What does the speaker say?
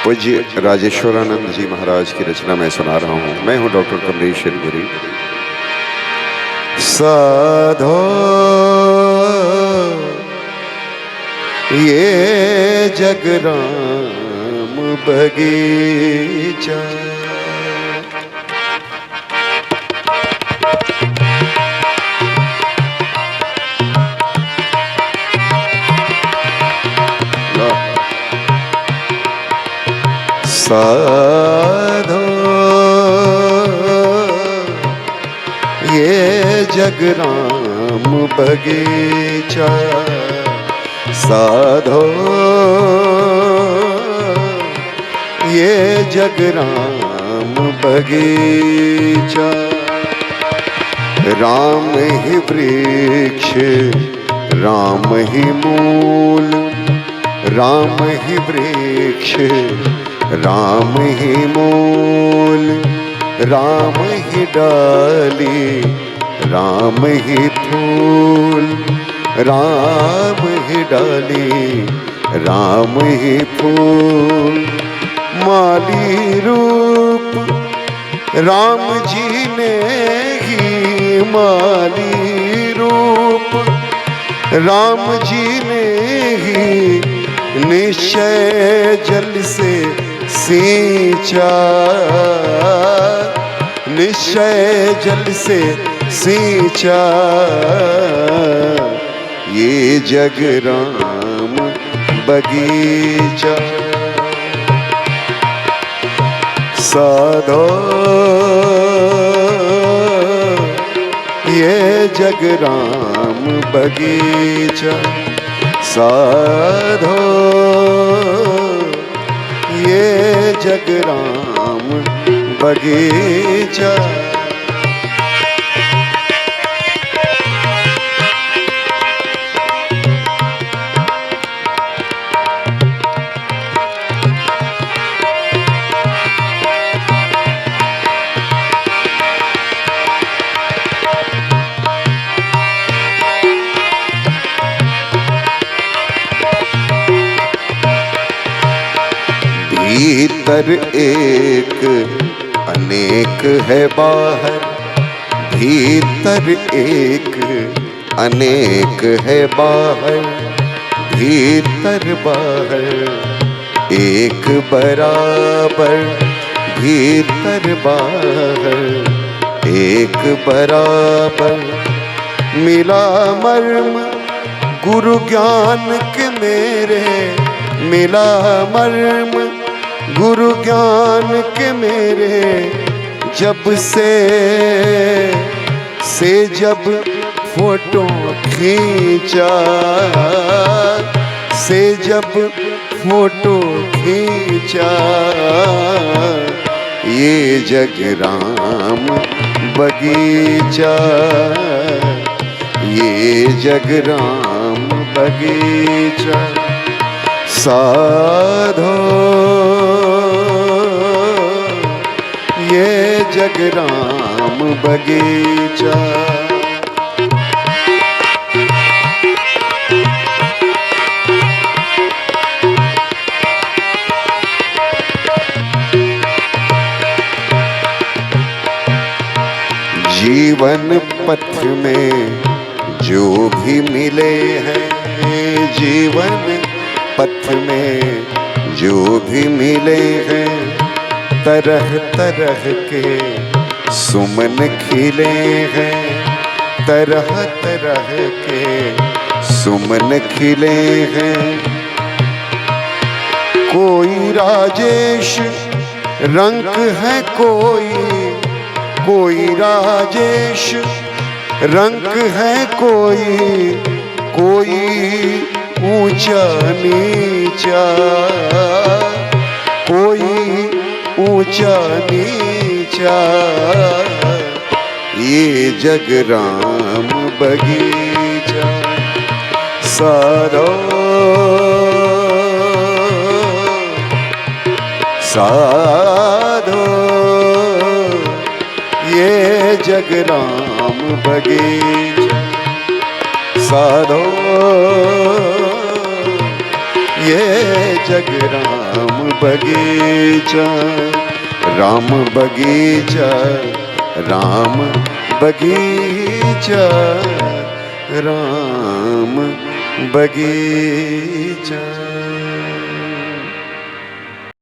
पूज्य राजेश्वरानंद जी महाराज की रचना मैं सुना रहा हूँ। मैं हूँ डॉक्टर कमलेश शिरपुरी। साधो ये जगराम बगीचा, साधो ये जगराम बगीचा, साधो ये जगराम बगीचा। राम ही वृक्ष राम ही मूल, राम ही वृक्ष राम ही मूल, राम ही डाली राम ही फूल, राम ही डाली राम ही फूल। माली रूप राम जी ने ही, माली रूप राम जी ने ही निश्चय जल से सींचा, निश्चय जल से सींचा। ये जगराम बगीचा, साधो ये जगराम बगीचा, साधो ये जगराम बगीचा। भीतर एक अनेक है बाहर, भीतर एक अनेक है बाहर, भीतर बाहर एक बराबर, भीतर बाहर एक बराबर। मिला मर्म गुरु ज्ञान के मेरे, मिला मर्म गुरु ज्ञान के मेरे, जब से जब फोटो खींचा, से जब फोटो खींचा। ये जगराम बगीचा, ये जगराम बगीचा। साधो ये जगराम बगीचा, जीवन पथ में जो भी मिले हैं, जीवन पथ में जो भी मिले हैं, तरह तरह के सुमन खिले हैं, तरह तरह के सुमन खिले हैं। कोई राजेश रंग है, कोई राजेश रंग है, कोई ऊंचा नीचा, कोई ऊंचा नीचा। ये जगराम बगीचा, साधो साधो ये जगराम बगीचा, साधो ये जग राम बगीचा, राम बगीचा, राम बगीचा, राम बगीचा।